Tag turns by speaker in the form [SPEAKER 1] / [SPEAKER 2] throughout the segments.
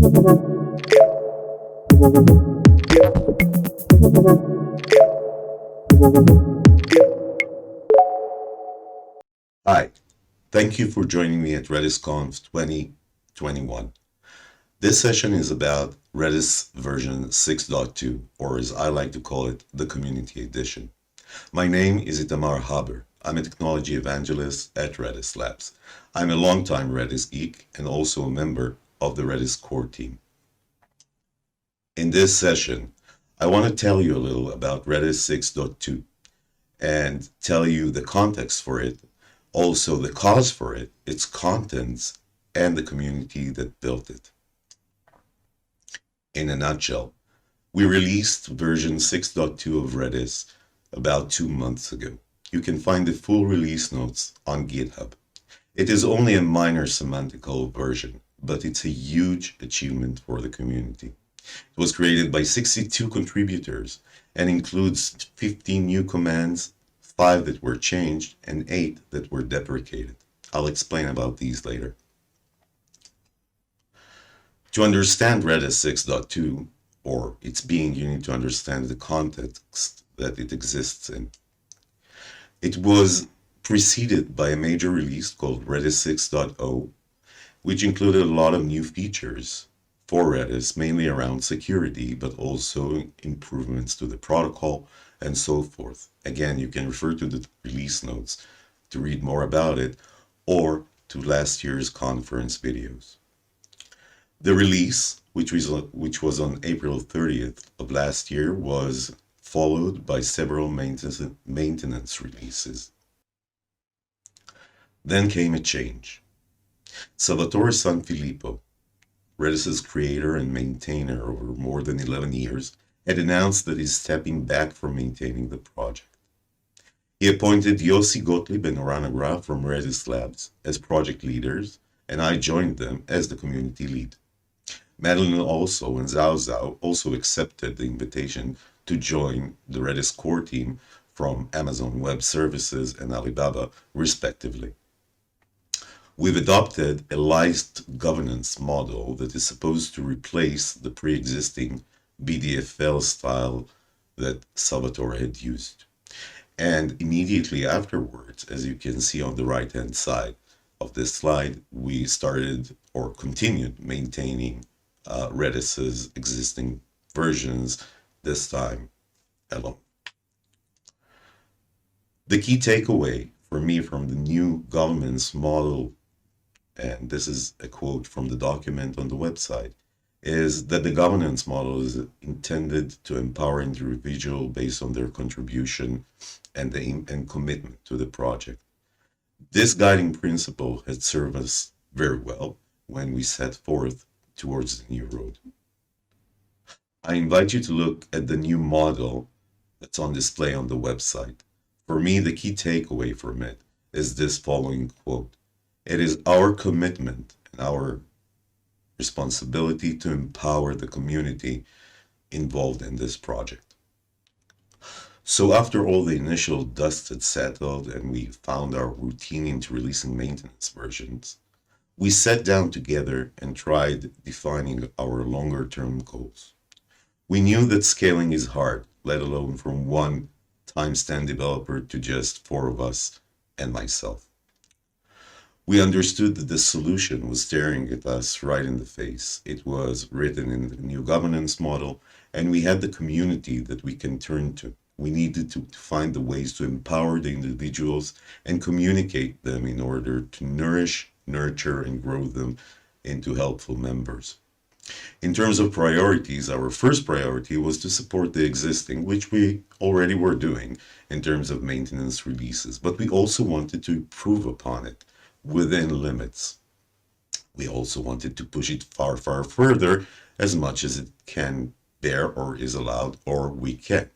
[SPEAKER 1] Hi, thank you for joining me at RedisConf 2021. This session is about Redis version 6.2, or as I like to call it, the Community Edition. My name is Itamar Haber. I'm a technology evangelist at Redis Labs. I'm a longtime Redis geek and also a member of the Redis core team. In this session, I want to tell you a little about Redis 6.2 and tell you the context for it, also the cause for it, its contents, and the community that built it. In a nutshell, we released version 6.2 of Redis about 2 months ago. You can find the full release notes on GitHub. It is only a minor semantical version, but it's a huge achievement for the community. It was created by 62 contributors and includes 15 new commands, 5 that were changed, and 8 that were deprecated. I'll explain about these later. To understand Redis 6.2, or its being, you need to understand the context that it exists in. It was preceded by a major release called Redis 6.0, which included a lot of new features for Redis, mainly around security, but also improvements to the protocol and so forth. Again, you can refer to the release notes to read more about it, or to last year's conference videos. The release, which was on April 30th of last year, was followed by several maintenance releases. Then came a change. Salvatore Sanfilippo, Redis's creator and maintainer over more than 11 years, had announced that he's stepping back from maintaining the project. He appointed Yossi Gottlieb and Oran Agra from Redis Labs as project leaders, and I joined them as the community lead. Madeline also and Zhao Zhao also accepted the invitation to join the Redis core team from Amazon Web Services and Alibaba, respectively. We've adopted a licensed governance model that is supposed to replace the pre-existing BDFL style that Salvatore had used. And immediately afterwards, as you can see on the right-hand side of this slide, we started or continued maintaining Redis's existing versions, this time alone. The key takeaway for me from the new governance model, and this is a quote from the document on the website, is that the governance model is intended to empower individuals based on their contribution and commitment to the project. This guiding principle has served us very well when we set forth towards the new road. I invite you to look at the new model that's on display on the website. For me, the key takeaway from it is this following quote: "It is our commitment and our responsibility to empower the community involved in this project." So after all the initial dust had settled and we found our routine into releasing maintenance versions, we sat down together and tried defining our longer-term goals. We knew that scaling is hard, let alone from one timestamp developer to just 4 of us and myself. We understood that the solution was staring at us right in the face. It was written in the new governance model, and we had the community that we can turn to. We needed to find the ways to empower the individuals and communicate them in order to nourish, nurture, and grow them into helpful members. In terms of priorities, our first priority was to support the existing, which we already were doing in terms of maintenance releases, but we also wanted to improve upon it within limits. We also wanted to push it far, far further, as much as it can bear or is allowed, or we can.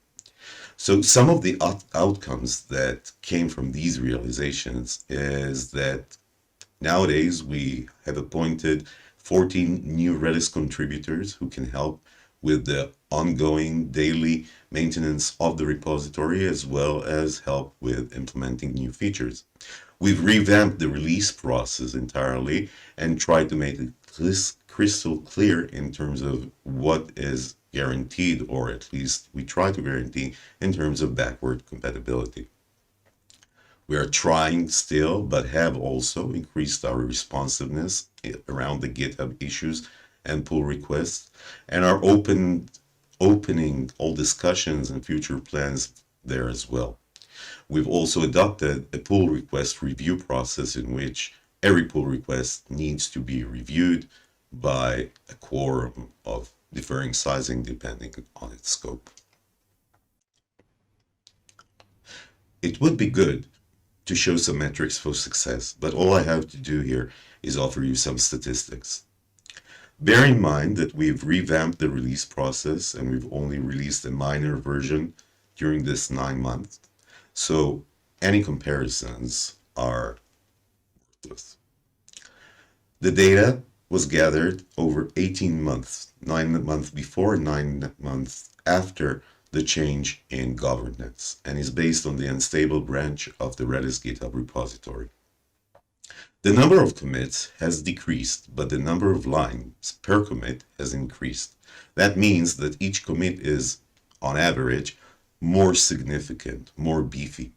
[SPEAKER 1] So some of the outcomes that came from these realizations is that nowadays we have appointed 14 new Redis contributors who can help with the ongoing daily maintenance of the repository, as well as help with implementing new features. We've revamped the release process entirely and tried to make it crystal clear in terms of what is guaranteed, or at least we try to guarantee in terms of backward compatibility. We are trying still, but have also increased our responsiveness around the GitHub issues and pull requests, and are opening all discussions and future plans there as well. We've also adopted a pull request review process in which every pull request needs to be reviewed by a quorum of differing sizing depending on its scope. It would be good to show some metrics for success, but all I have to do here is offer you some statistics. Bear in mind that we've revamped the release process and we've only released a minor version during this 9 months. So any comparisons are worthless. The data was gathered over 18 months, 9 months before and 9 months after the change in governance, and is based on the unstable branch of the Redis GitHub repository. The number of commits has decreased, but the number of lines per commit has increased. That means that each commit is, on average, more significant, more beefy.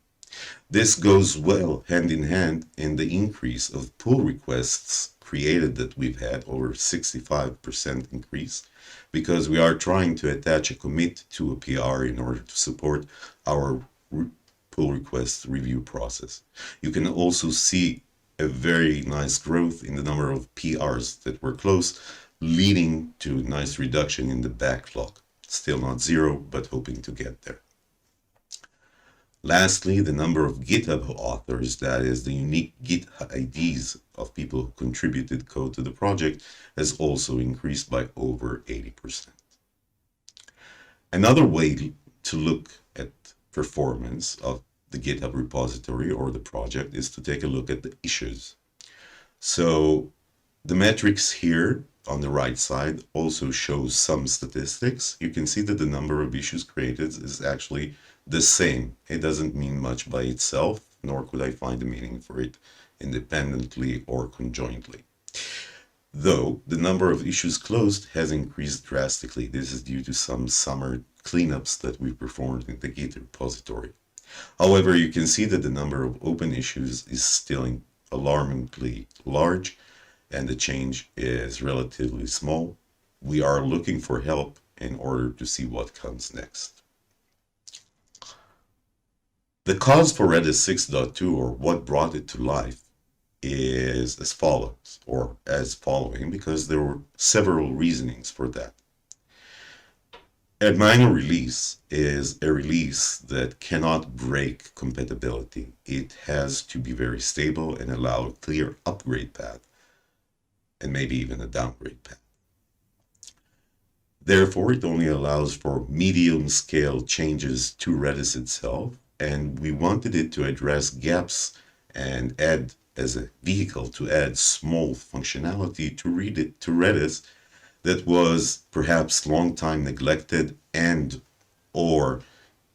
[SPEAKER 1] This goes well hand in hand in the increase of pull requests created that we've had, over 65% increase, because we are trying to attach a commit to a PR in order to support our pull request review process. You can also see a very nice growth in the number of PRs that were close, leading to a nice reduction in the backlog. Still not zero, but hoping to get there. Lastly, the number of GitHub authors, that is the unique Git IDs of people who contributed code to the project, has also increased by over 80%. Another way to look at performance of the GitHub repository or the project is to take a look at the issues. So the metrics here on the right side also shows some statistics. You can see that the number of issues created is actually the same. It doesn't mean much by itself, nor could I find a meaning for it independently or conjointly. Though the number of issues closed has increased drastically. This is due to some summer cleanups that we performed in the Git repository. However, you can see that the number of open issues is still alarmingly large, and the change is relatively small. We are looking for help in order to see what comes next. The cause for Redis 6.2, or what brought it to life, is as follows, or as following, because there were several reasonings for that. A minor release is a release that cannot break compatibility. It has to be very stable and allow a clear upgrade path, and maybe even a downgrade path. Therefore, it only allows for medium-scale changes to Redis itself, and we wanted it to address gaps and add as a vehicle to add small functionality to Redis that was perhaps long time neglected and or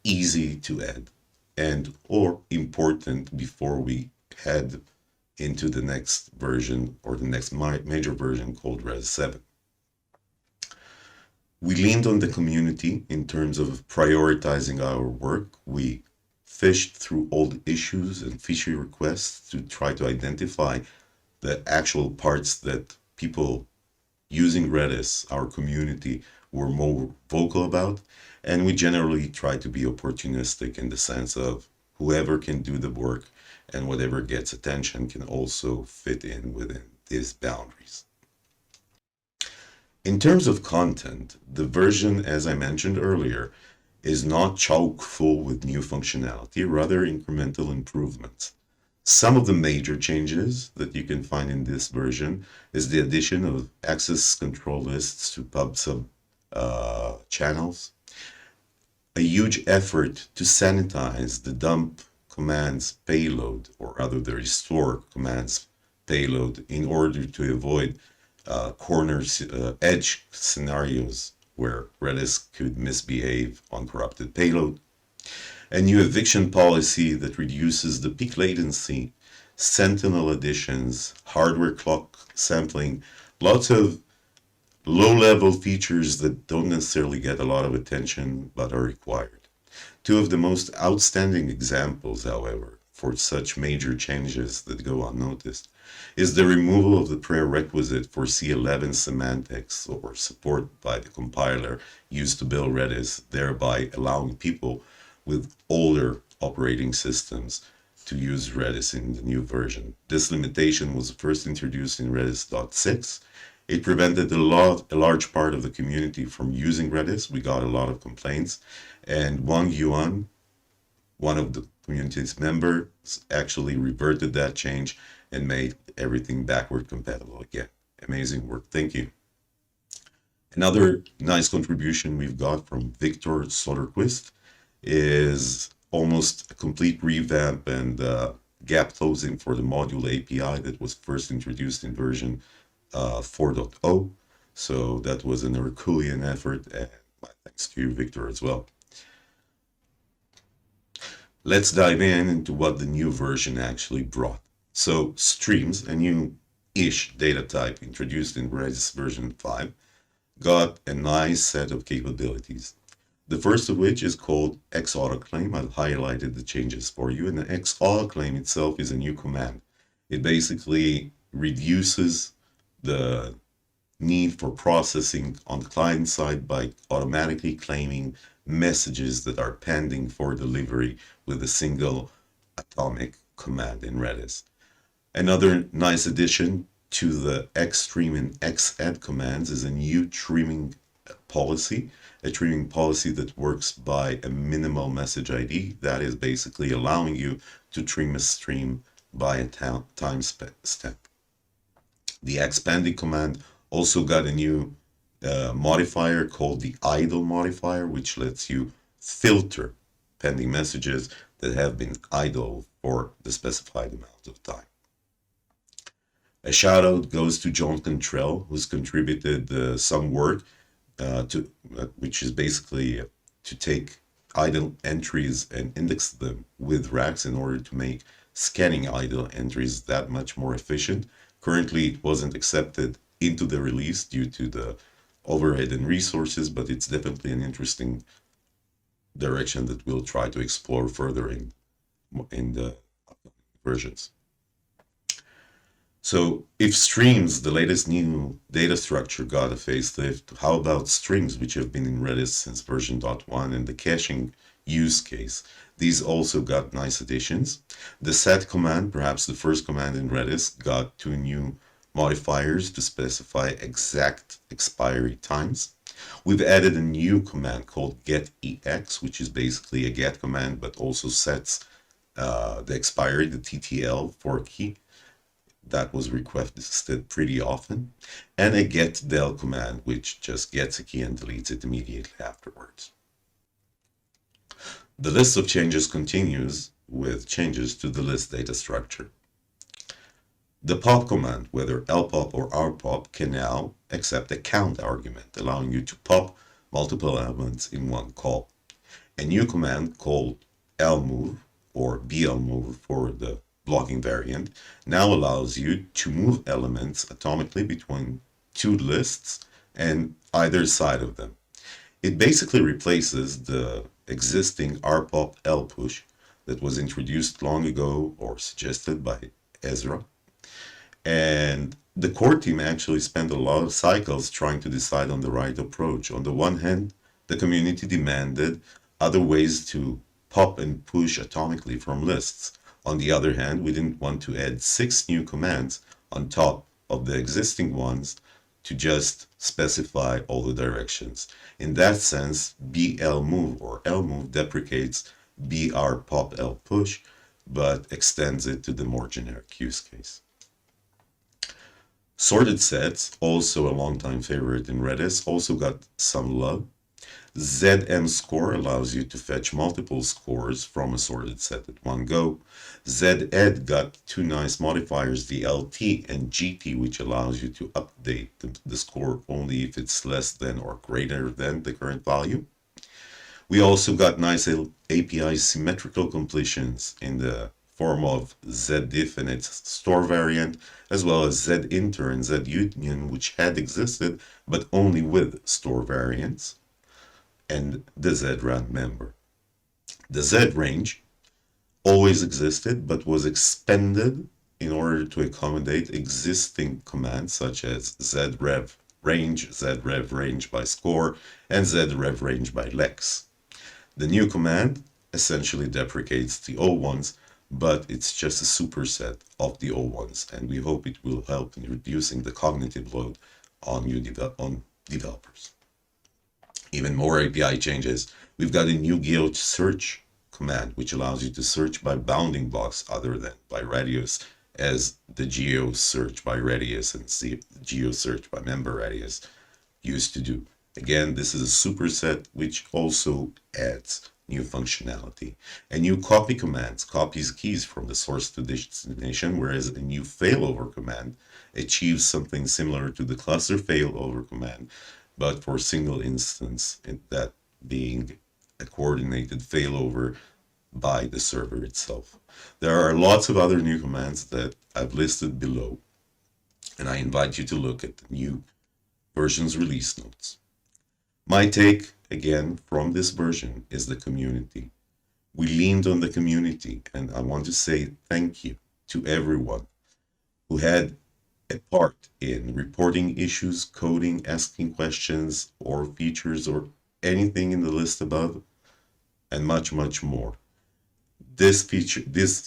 [SPEAKER 1] easy to add and or important before we head into the next version or the next major version called Redis 7. We leaned on the community in terms of prioritizing our work. We fished through old issues and feature requests to try to identify the actual parts that people using Redis, our community, were more vocal about. And we generally try to be opportunistic in the sense of whoever can do the work and whatever gets attention can also fit in within these boundaries. In terms of content, the version, as I mentioned earlier, is not chock full with new functionality, rather incremental improvements. Some of the major changes that you can find in this version is the addition of access control lists to pub/sub channels, a huge effort to sanitize the dump commands payload, or rather the restore commands payload, in order to avoid edge scenarios where Redis could misbehave on corrupted payload. A new eviction policy that reduces the peak latency, sentinel additions, hardware clock sampling, Lots of low-level features that don't necessarily get a lot of attention but are required. Two of the most outstanding examples, however, for such major changes that go unnoticed is the removal of the prerequisite for C11 semantics or support by the compiler used to build Redis, thereby allowing people with older operating systems to use Redis in the new version. This limitation was first introduced in Redis.6. It prevented a large part of the community from using Redis. We got a lot of complaints. And Wang Yuan, one of the community's members, actually reverted that change and made everything backward compatible again. Amazing work. Thank you. Another nice contribution we've got from Victor Soderquist is almost a complete revamp and gap closing for the module API that was first introduced in version 4.0. So that was an Herculean effort, and my thanks to you, Victor, as well. Let's dive into what the new version actually brought. So streams, a new-ish data type introduced in Redis version 5, got a nice set of capabilities. The first of which is called xAutoClaim. I've highlighted the changes for you, and the xAutoClaim itself is a new command. It basically reduces the need for processing on the client side by automatically claiming messages that are pending for delivery with a single atomic command in Redis. Another nice addition to the xstream and xadd commands is a new trimming policy, a trimming policy that works by a minimal message ID that is basically allowing you to trim a stream by a time step. The expanding command also got a new modifier called the idle modifier, which lets you filter pending messages that have been idle for the specified amount of time. A shout out goes to John Cantrell, who's contributed some work which is basically to take idle entries and index them with racks in order to make scanning idle entries that much more efficient. Currently, it wasn't accepted into the release due to the overhead and resources, but it's definitely an interesting direction that we'll try to explore further in the upcoming versions. So if streams, the latest new data structure, got a facelift, how about strings, which have been in Redis since version 1, and the caching use case? These also got nice additions. The set command, perhaps the first command in Redis, got 2 new modifiers to specify exact expiry times. We've added a new command called getEx, which is basically a get command, but also sets the expiry, the TTL for a key. That was requested pretty often, and a getDel command, which just gets a key and deletes it immediately afterwards. The list of changes continues with changes to the list data structure. The pop command, whether lpop or rpop, can now accept a count argument, allowing you to pop multiple elements in one call. A new command called lmove, or blmove for the blocking variant, now allows you to move elements atomically between 2 lists and either side of them. It basically replaces the existing rpop lpush that was introduced long ago or suggested by Ezra. And the core team actually spent a lot of cycles trying to decide on the right approach. On the one hand, the community demanded other ways to pop and push atomically from lists. On the other hand, we didn't want to add 6 new commands on top of the existing ones to just specify all the directions. In that sense, blmove or lmove deprecates brpop-lpush, but extends it to the more generic use case. Sorted sets, also a longtime favorite in Redis, also got some love. ZM-score allows you to fetch multiple scores from a sorted set at one go. ZED got 2 nice modifiers, the LT and GT, which allows you to update the score only if it's less than or greater than the current value. We also got nice API symmetrical completions in the form of zdiff and its store variant, as well as zinter and zunion, which had existed but only with store variants, and the zrand member. The Z range always existed but was expanded in order to accommodate existing commands such as zrev range by score, and zrev range by lex. The new command essentially deprecates the old ones, but it's just a superset of the old ones, and we hope it will help in reducing the cognitive load on developers. Even more API changes. We've got a new geo search command, which allows you to search by bounding blocks other than by radius, as the geo search by radius and geo search by member radius used to do. Again, this is a superset which also adds new functionality. A new copy command copies keys from the source to destination, whereas a new failover command achieves something similar to the cluster failover command, but for single instance, that being a coordinated failover by the server itself. There are lots of other new commands that I've listed below, and I invite you to look at the new version's release notes. My take, again, from this version is the community. We leaned on the community, and I want to say thank you to everyone who had a part in reporting issues, coding, asking questions, or features, or anything in the list above, and much, much more. This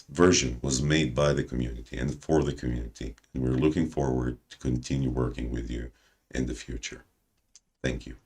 [SPEAKER 1] version was made by the community and for the community, and we're looking forward to continue working with you in the future. Thank you.